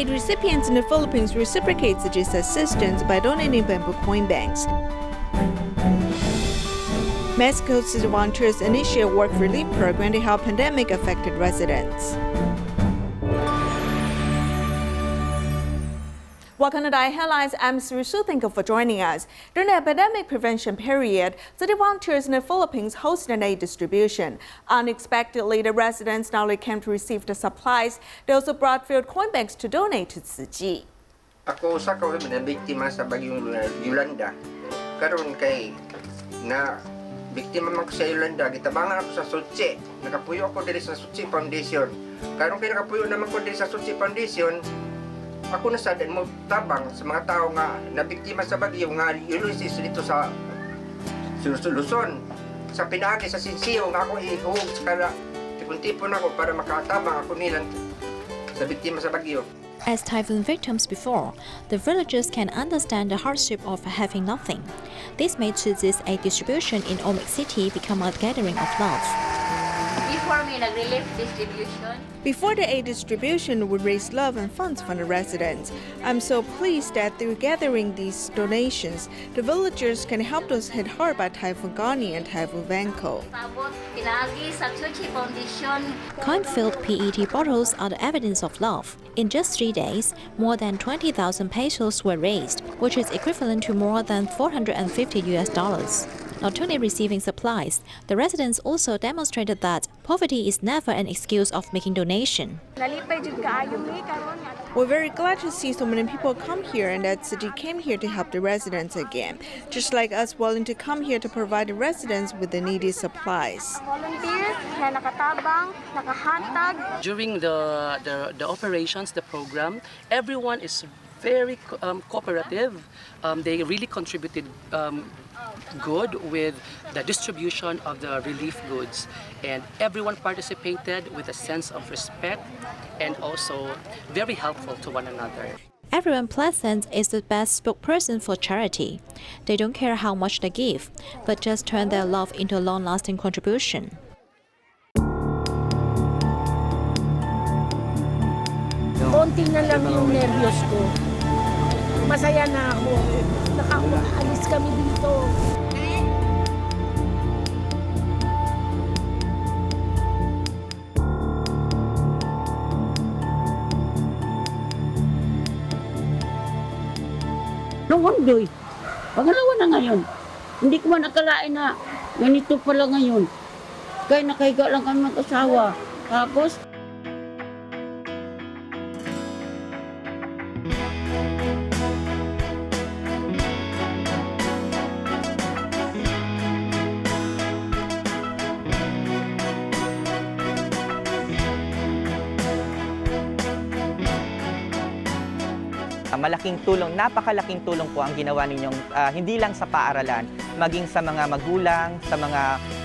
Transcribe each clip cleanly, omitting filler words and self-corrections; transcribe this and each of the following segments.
Aid recipients in the Philippines reciprocate Tzu Chi's assistance by donating bamboo coin banks. Mexico's Tzu Chi volunteers initiate a work relief program to help pandemic-affected residents. Welcome to the Headlines. I'm Tzu Chi. Thank you for joining us. During the epidemic prevention period, Tzu Chi volunteers in the Philippines hosted an aid distribution. Unexpectedly, the residents not only came to receive the supplies, they also brought filled coin banks to donate to Tzu Chi. Ako sa kawin na biktima sa bagyong Yolanda. Karon kay na biktima man ko sa Yolanda, gitabangan ako sa Tzu Chi. Nakapuyo ako diri sa Tzu Chi Foundation. Karon kay nakapuyo naman ko diri sa Tzu Chi Foundation. Ako na sa mo tabang sa mga tao nga nabiktima sa bagyo nga Ulysses dito sa Luzon. Sa pinaagi sa Sinsiyo nga ako ihug sa kala tipon-tipon ako para makatabang ako nilang sa biktima sa bagyo. As typhoon victims before, the villagers can understand the hardship of having nothing. This made Tzu Chi's aid distribution in Olmec City become a gathering of love. Before the aid distribution would raise love and funds from the residents. I'm so pleased that through gathering these donations, the villagers can help those hit hard by Typhoon Gani and Typhoon Vanko. Coin-filled PET bottles are the evidence of love. In just 3 days, more than 20,000 pesos were raised, which is equivalent to more than $450. Not only receiving supplies, the residents also demonstrated that poverty is never an excuse of making donation. We're very glad to see so many people come here and that Tzu Chi came here to help the residents again, just like us willing to come here to provide the residents with the needed supplies. During the operations, the program, everyone is very cooperative. They really contributed good with the distribution of the relief goods, and everyone participated with a sense of respect and also very helpful to one another. Everyone present is the best spokesperson for charity. They don't care how much they give, but just turn their love into a long-lasting contribution. Konti na lang yung nervyos ko. Masaya na ako. Nakaalis kami dito. Noon, Doy. Pangalawa na ngayon. Hindi ko man nakalain na ganito pala ngayon. Kaya nakahiga lang kami mag-asawa. Tapos, malaking tulong, napakalaking tulong po ang ginawa ninyong hindi lang sa paaralan, maging sa mga magulang, sa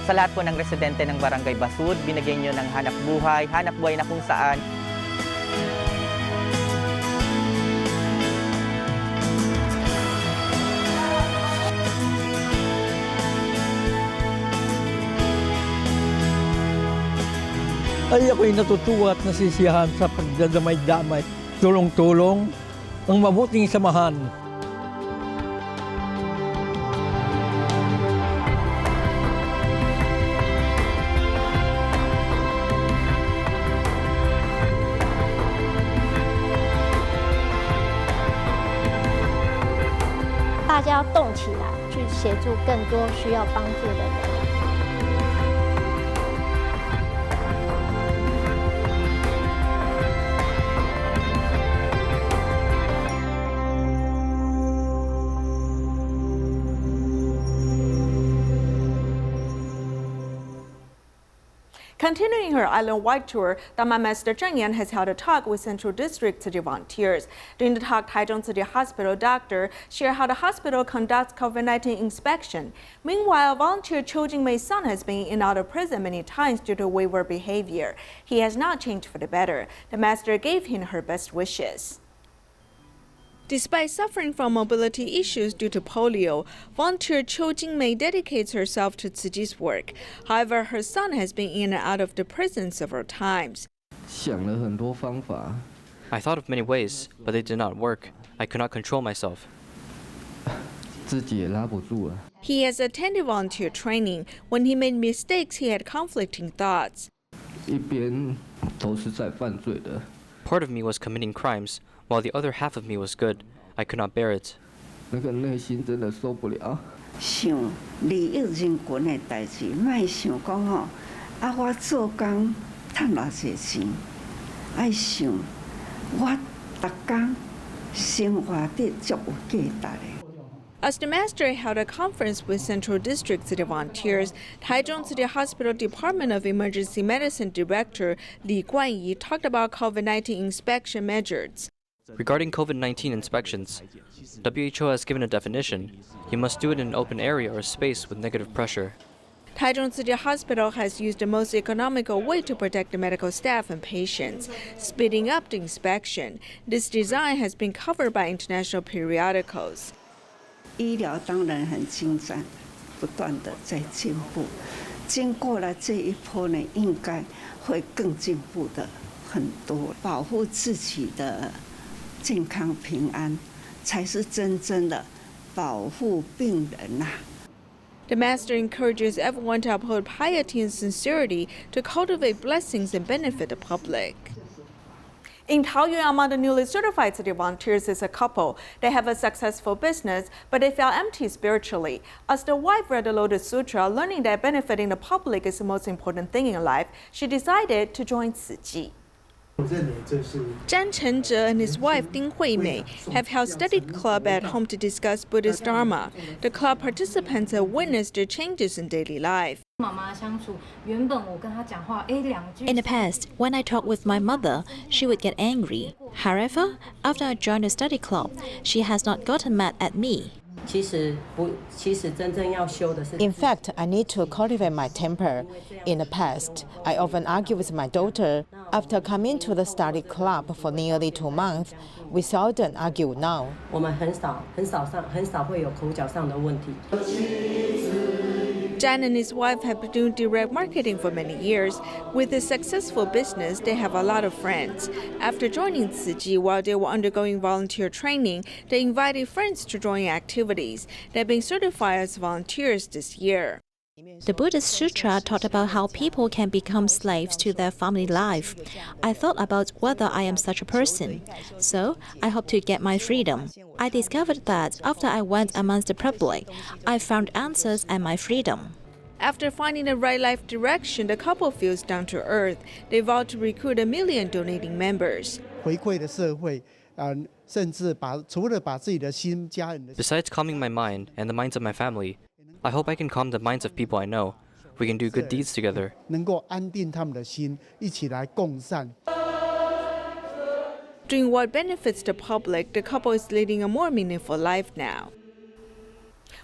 lahat po ng residente ng Barangay Basud, binigyan niyo ng hanap buhay na kung saan ay ako'y natutuwa at nasisiyahan sa pagdadamay-damay, tulong-tulong, ang mabuting samahan. Dapat 要动起来，去协助更多需要帮助的人。 Continuing her island-wide tour, Dharma Master Zheng Yan has held a talk with Central District Tzu Chi volunteers. During the talk, Taichung Tzu Chi Hospital doctor shared how the hospital conducts COVID-19 inspection. Meanwhile, volunteer Cho Jing-mei's son has been in and out of prison many times due to wayward behavior. He has not changed for the better. The master gave him her best wishes. Despite suffering from mobility issues due to polio, volunteer Cho Jing-mei dedicates herself to Tzu Chi's work. However, her son has been in and out of the prison several times. 想了很多方法， I thought of many ways, but they did not work. I could not control myself. 自己也拉不住啊。 He has attended volunteer training. When he made mistakes, he had conflicting thoughts. 一边都是在犯罪的。 Part of me was committing crimes, while the other half of me was good. I could not bear it. 那个内心真的受不了。想利益人群的代志，莫想讲吼，啊，我做工赚偌济钱，爱想我逐工生活得足有价值的。 As the master held a conference with Central District City volunteers, Taichung City Hospital Department of Emergency Medicine Director Li Guanyi talked about COVID-19 inspection measures. Regarding COVID-19 inspections, WHO has given a definition. You must do it in an open area or space with negative pressure. Taichung City Hospital has used the most economical way to protect the medical staff and patients, speeding up the inspection. This design has been covered by international periodicals. 医疗当然很精湛，不断的在进步。经过了这一波呢，应该会更进步的很多。保护自己的健康平安，才是真正的保护病人呐。 The master encourages everyone to uphold piety and sincerity to cultivate blessings and benefit the public. In Taoyuan, among the newly certified city volunteers is a couple. They have a successful business, but they felt empty spiritually. As the wife read the Lotus Sutra, learning that benefiting the public is the most important thing in life, she decided to join Tzu Chi. Zhan Chenzhe and his wife Ding Huimei have held study club at home to discuss Buddhist Dharma. The club participants have witnessed their changes in daily life. In the past, when I talked with my mother, she would get angry. However, after I joined the study club, she has not gotten mad at me. In fact, I need to cultivate my temper. In the past, I often argue with my daughter. After coming to the study club for nearly 2 months, we seldom argue now. Zhan and his wife have been doing direct marketing for many years. With a successful business, they have a lot of friends. After joining Tzu Chi while they were undergoing volunteer training, they invited friends to join activities. They're being certified as volunteers this year. The Buddhist Sutra taught about how people can become slaves to their family life. I thought about whether I am such a person. So, I hope to get my freedom. I discovered that after I went amongst the public, I found answers and my freedom. After finding the right life direction, the couple feels down to earth. They vowed to recruit 1 million donating members. Besides calming my mind and the minds of my family, I hope I can calm the minds of people I know. We can do good deeds together. Doing what benefits the public, the couple is leading a more meaningful life now.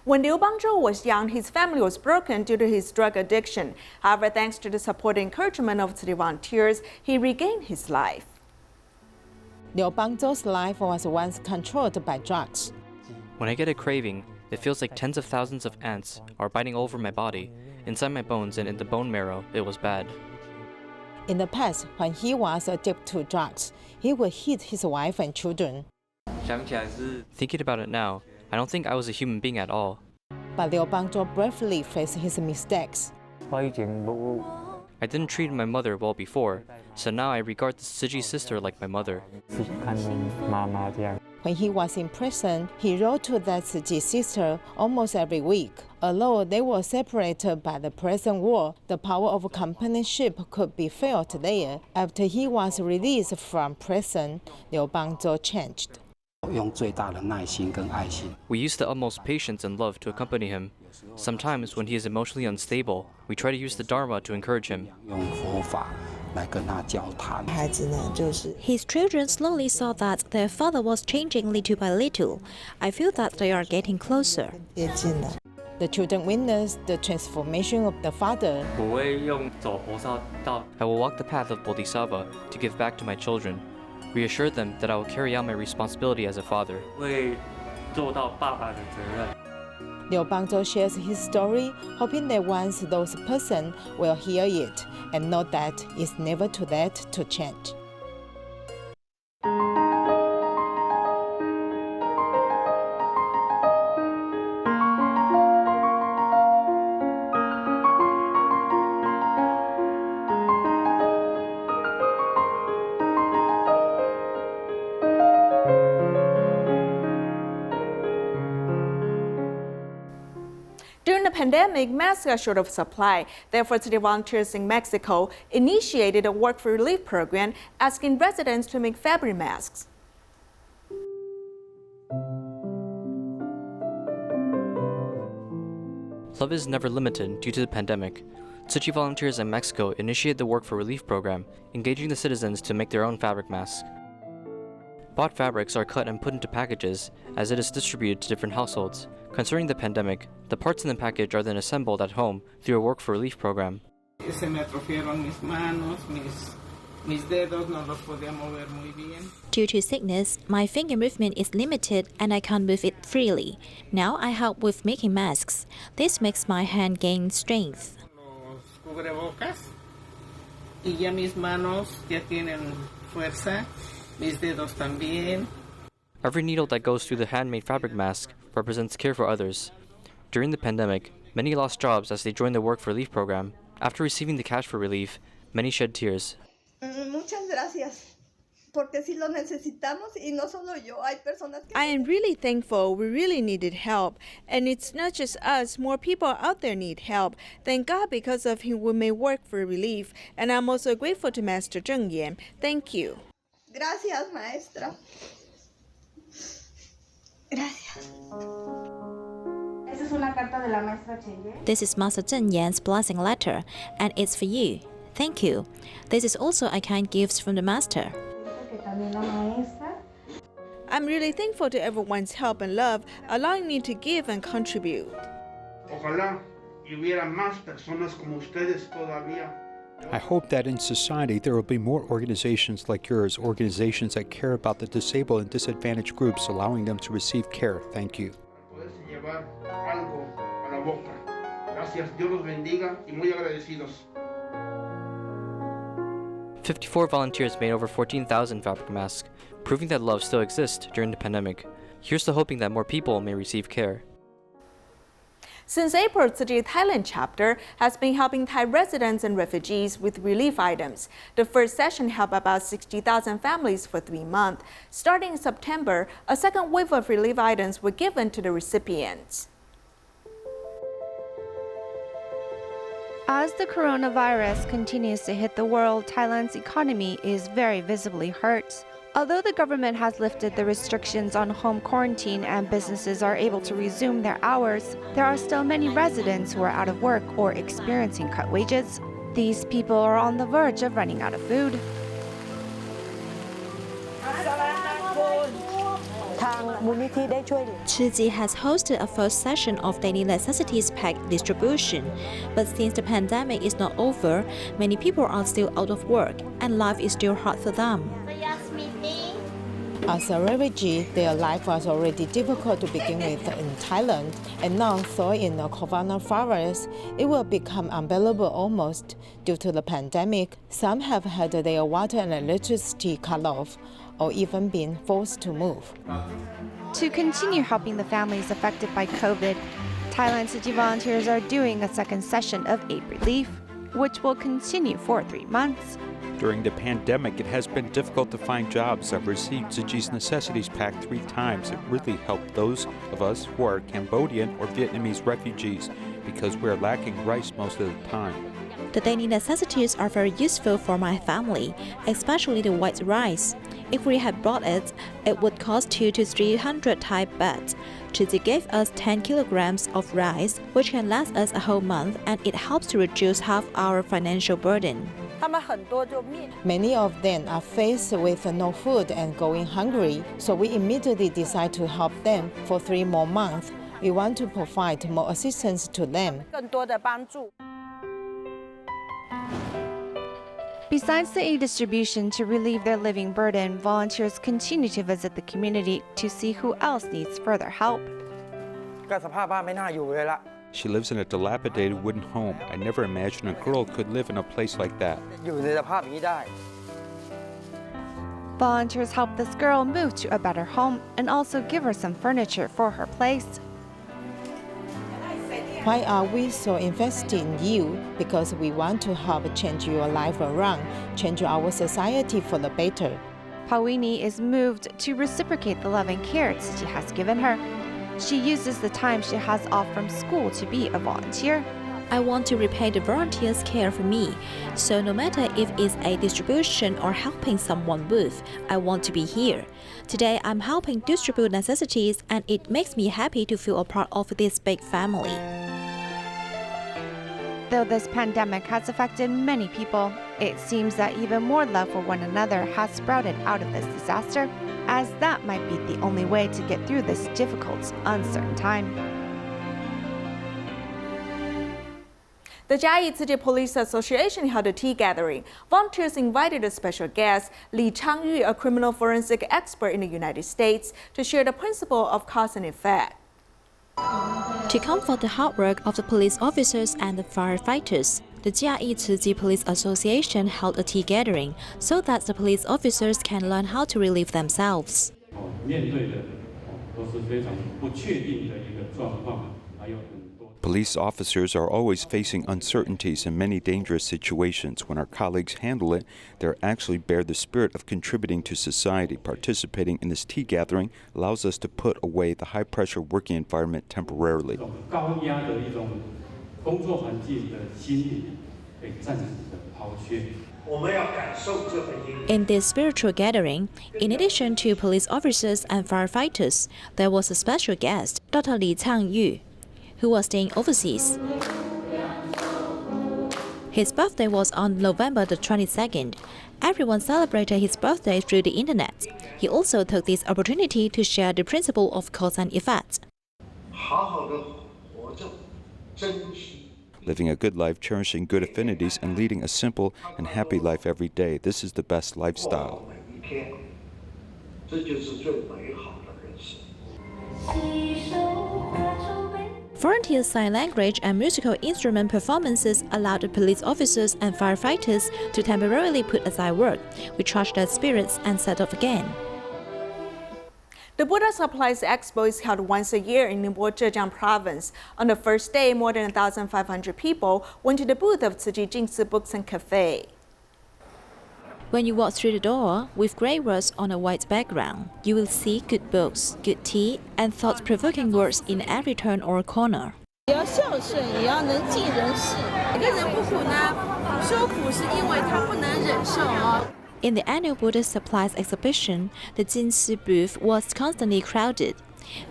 When Liu Bangzhou was young, his family was broken due to his drug addiction. However, thanks to the support and encouragement of city volunteers, he regained his life. Liu Bangzhou's life was once controlled by drugs. When I get a craving, it feels like tens of thousands of ants are biting all over my body. Inside my bones and in the bone marrow, it was bad. In the past, when he was addicted to drugs, he would hit his wife and children. Thinking about it now, I don't think I was a human being at all. But Liu Bangzhou bravely faced his mistakes. I didn't treat my mother well before, so now I regard the Tzu Chi sister like my mother. When he was in prison, he wrote to that Tzu Chi sister almost every week. Although they were separated by the prison wall, the power of companionship could be felt there. After he was released from prison, Liu Bangzhou changed. We use the utmost patience and love to accompany him. Sometimes, when he is emotionally unstable, we try to use the Dharma to encourage him. His children slowly saw that their father was changing little by little. I feel that they are getting closer. The children witnessed the transformation of the father. I will walk the path of Bodhisattva to give back to my children. Reassure them that I will carry out my responsibility as a father. Liu Bangzhou shares his story, hoping that once those persons will hear it and know that it's never too late to change. pandemic, masks are short of supply. Therefore, city volunteers in Mexico initiated a work for relief program asking residents to make fabric masks. Love is never limited due to the pandemic. Tzu Chi volunteers in Mexico initiated the Work for Relief program, engaging the citizens to make their own fabric masks. Bought fabrics are cut and put into packages as it is distributed to different households. Concerning the pandemic, the parts in the package are then assembled at home through a Work for Relief program. Due to sickness, my finger movement is limited and I can't move it freely. Now I help with making masks. This makes my hand gain strength. Every needle that goes through the handmade fabric mask represents care for others. During the pandemic, many lost jobs as they joined the Work for Relief program. After receiving the cash for relief, many shed tears. I am really thankful. We really needed help. And it's not just us. More people out there need help. Thank God because of him we may work for relief. And I'm also grateful to Master Zheng Yan. Thank you. Gracias, maestra. Gracias. This is Master Zheng Yan's blessing letter, and it's for you. Thank you. This is also a kind gift from the Master. I'm really thankful to everyone's help and love, allowing me to give and contribute. I hope that in society there will be more organizations like yours, organizations that care about the disabled and disadvantaged groups, allowing them to receive care. Thank you. 54 volunteers made over 14,000 fabric masks, proving that love still exists during the pandemic. Here's to hoping that more people may receive care. Since April, Tzu Chi Thailand chapter has been helping Thai residents and refugees with relief items. The first session helped about 60,000 families for 3 months. Starting in September, a second wave of relief items were given to the recipients. As the coronavirus continues to hit the world, Thailand's economy is very visibly hurt. Although the government has lifted the restrictions on home quarantine and businesses are able to resume their hours, there are still many residents who are out of work or experiencing cut wages. These people are on the verge of running out of food. Tzu Chi has hosted a first session of daily necessities pack distribution, but since the pandemic is not over, many people are still out of work and life is still hard for them. As a refugee, their life was already difficult to begin with in Thailand, and now thrown in the coronavirus, it will become unbearable almost. Due to the pandemic, some have had their water and electricity cut off, or even been forced to move. To continue helping the families affected by COVID, Thailand Tzu Chi volunteers are doing a second session of aid relief, which will continue for 3 months. During the pandemic, it has been difficult to find jobs. I've received Tzu Chi's necessities pack 3 times. It really helped those of us who are Cambodian or Vietnamese refugees because we're lacking rice most of the time. The daily necessities are very useful for my family, especially the white rice. If we had bought it, it would cost 200 to 300 Thai baht. Tzu Chi gave us 10 kilograms of rice, which can last us a whole month, and it helps to reduce half our financial burden. Many of them are faced with no food and going hungry, so we immediately decide to help them for 3 more months. We want to provide more assistance to them. Besides the aid distribution to relieve their living burden, volunteers continue to visit the community to see who else needs further help. She lives in a dilapidated wooden home. I never imagined a girl could live in a place like that. Volunteers help this girl move to a better home and also give her some furniture for her place. Why are we so invested in you? Because we want to help change your life around, change our society for the better. Pawini is moved to reciprocate the love and care Tzu Chi has given her. She uses the time she has off from school to be a volunteer. I want to repay the volunteers' care for me, so no matter if it's a distribution or helping someone move, I want to be here. Today I'm helping distribute necessities and it makes me happy to feel a part of this big family. Though this pandemic has affected many people, it seems that even more love for one another has sprouted out of this disaster, as that might be the only way to get through this difficult, uncertain time. The Jiayi Tzu Chi Police Association held a tea gathering. Volunteers invited a special guest, Li Changyu, a criminal forensic expert in the United States, to share the principle of cause and effect. To comfort the hard work of the police officers and the firefighters, the Jiayi Tzu Chi Police Association held a tea gathering so that the police officers can learn how to relieve themselves. Police officers are always facing uncertainties in many dangerous situations. When our colleagues handle it, they actually bear the spirit of contributing to society. Participating in this tea gathering allows us to put away the high-pressure working environment temporarily. In this spiritual gathering, in addition to police officers and firefighters, there was a special guest, Dr. Li Changyu, who was staying overseas. His birthday was on November the 22nd. Everyone celebrated his birthday through the internet. He also took this opportunity to share the principle of cause and effect. Living a good life, cherishing good affinities, and leading a simple and happy life every day. This is the best lifestyle. Volunteer sign language and musical instrument performances allowed the police officers and firefighters to temporarily put aside work, recharge their spirits, and set off again. The Buddha Supplies Expo is held once a year in Ningbo, Zhejiang Province. On the first day, more than 1,500 people went to the booth of Tzu Chi Jingsi Books and Cafe. When you walk through the door, with grey words on a white background, you will see good books, good tea, and thought-provoking words in every turn or corner. In the annual Buddha Supplies exhibition, the Jingsi booth was constantly crowded.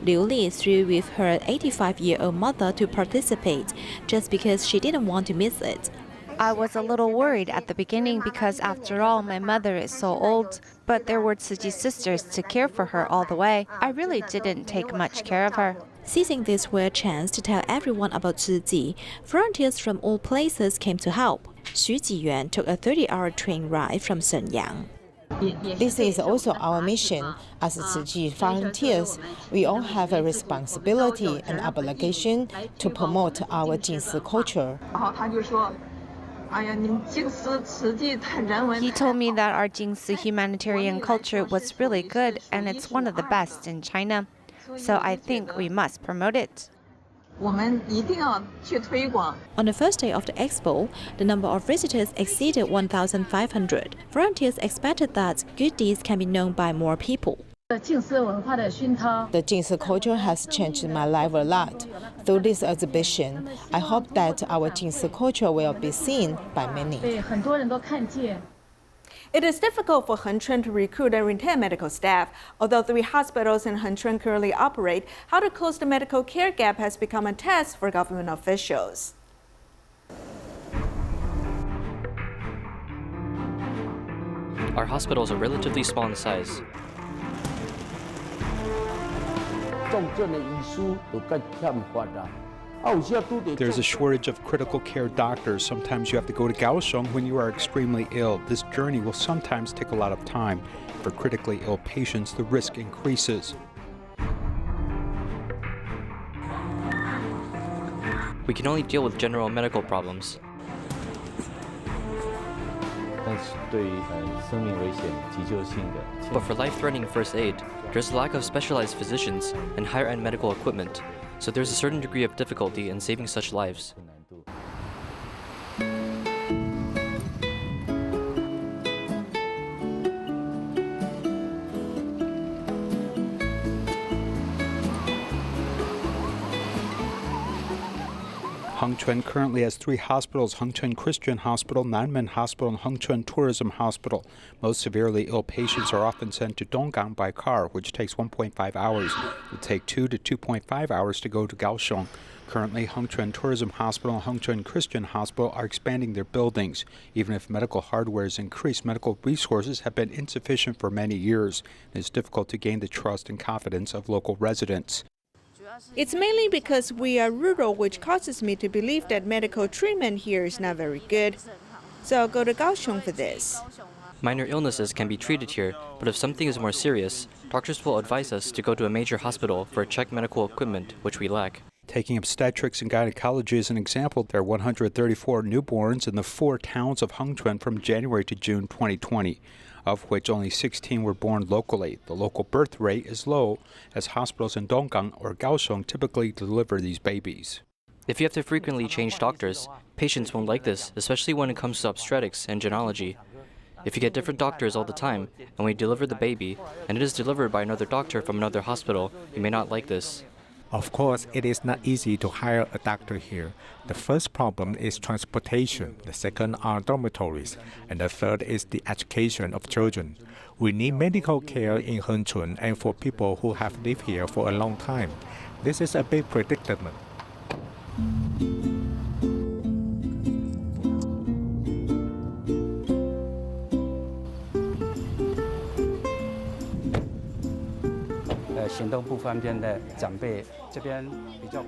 Liu Li threw with her 85-year-old mother to participate, just because she didn't want to miss it. I was a little worried at the beginning because, after all, my mother is so old, but there were Tzu Chi sisters to care for her all the way. I really didn't take much care of her. Seizing this rare chance to tell everyone about Tzu Chi, volunteers from all places came to help. Xu Jiyuan took a 30-hour train ride from Shenyang. This is also our mission. As Tzu Chi volunteers, we all have a responsibility and obligation to promote our Jingsi culture. He told me that our Jingsi humanitarian culture was really good and it's one of the best in China. So I think we must promote it. On the first day of the expo, the number of visitors exceeded 1,500. Volunteers expected that good deeds can be known by more people. The Jingsi culture has changed my life a lot. Through this exhibition, I hope that our Jingsi culture will be seen by many. It is difficult for Hengchuan to recruit and retain medical staff. Although 3 hospitals in Hengchuan currently operate, how to close the medical care gap has become a task for government officials. Our hospitals are relatively small in size. There's a shortage of critical care doctors. Sometimes you have to go to Kaohsiung when you are extremely ill. This journey will sometimes take a lot of time. For critically ill patients, the risk increases. We can only deal with general medical problems. But for life-threatening first aid, there's a lack of specialized physicians and higher-end medical equipment, so there's a certain degree of difficulty in saving such lives. Hengchuan currently has 3 hospitals: Hengchuan Christian Hospital, Nanmen Hospital, and Hengchuan Tourism Hospital. Most severely ill patients are often sent to Donggang by car, which takes 1.5 hours. It would take 2 to 2.5 hours to go to Kaohsiung. Currently, Hengchuan Tourism Hospital and Hengchuan Christian Hospital are expanding their buildings. Even if medical hardware is increased, medical resources have been insufficient for many years. It is difficult to gain the trust and confidence of local residents. It's mainly because we are rural, which causes me to believe that medical treatment here is not very good. So I'll go to Kaohsiung for this. Minor illnesses can be treated here, but if something is more serious, doctors will advise us to go to a major hospital for check medical equipment, which we lack. Taking obstetrics and gynecology as an example, there are 134 newborns in the 4 towns of Hengchuan from January to June 2020, of which only 16 were born locally. The local birth rate is low, as hospitals in Donggang or Kaohsiung typically deliver these babies. If you have to frequently change doctors, patients won't like this, especially when it comes to obstetrics and gynecology. If you get different doctors all the time, and we deliver the baby, and it is delivered by another doctor from another hospital, you may not like this. Of course, it is not easy to hire a doctor here. The first problem is transportation, the second are dormitories, and the third is the education of children. We need medical care in Hengchuan and for people who have lived here for a long time. This is a big predicament.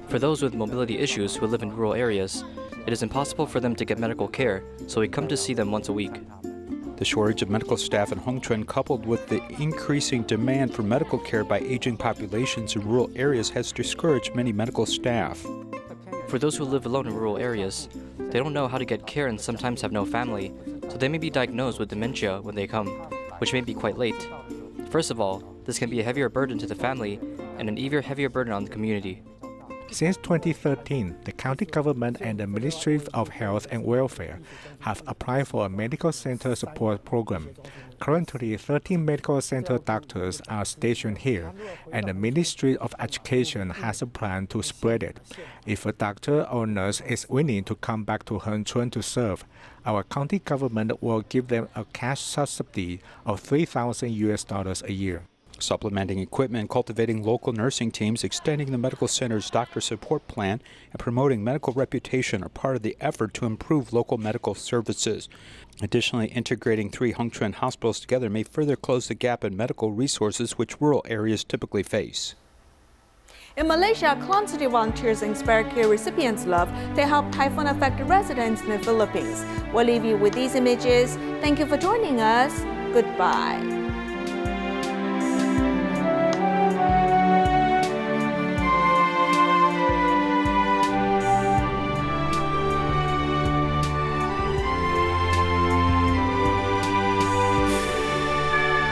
For those with mobility issues who live in rural areas, it is impossible for them to get medical care, so we come to see them once a week. The shortage of medical staff in Hengchuan, coupled with the increasing demand for medical care by aging populations in rural areas, has discouraged many medical staff. For those who live alone in rural areas, they don't know how to get care and sometimes have no family, so they may be diagnosed with dementia when they come, which may be quite late. First of all, this can be a heavier burden to the family and an even heavier burden on the community. Since 2013, the county government and the Ministry of Health and Welfare have applied for a medical center support program. Currently, 13 medical center doctors are stationed here, and the Ministry of Education has a plan to spread it. If a doctor or nurse is willing to come back to Hengchuan to serve, our county government will give them a cash subsidy of $3,000 a year. Supplementing equipment, cultivating local nursing teams, extending the medical center's doctor support plan, and promoting medical reputation are part of the effort to improve local medical services. Additionally, integrating 3 Hengchuan hospitals together may further close the gap in medical resources which rural areas typically face. In Malaysia, Clone City volunteers inspire care recipients' love to help typhoon-affected residents in the Philippines. We'll leave you with these images. Thank you for joining us. Goodbye.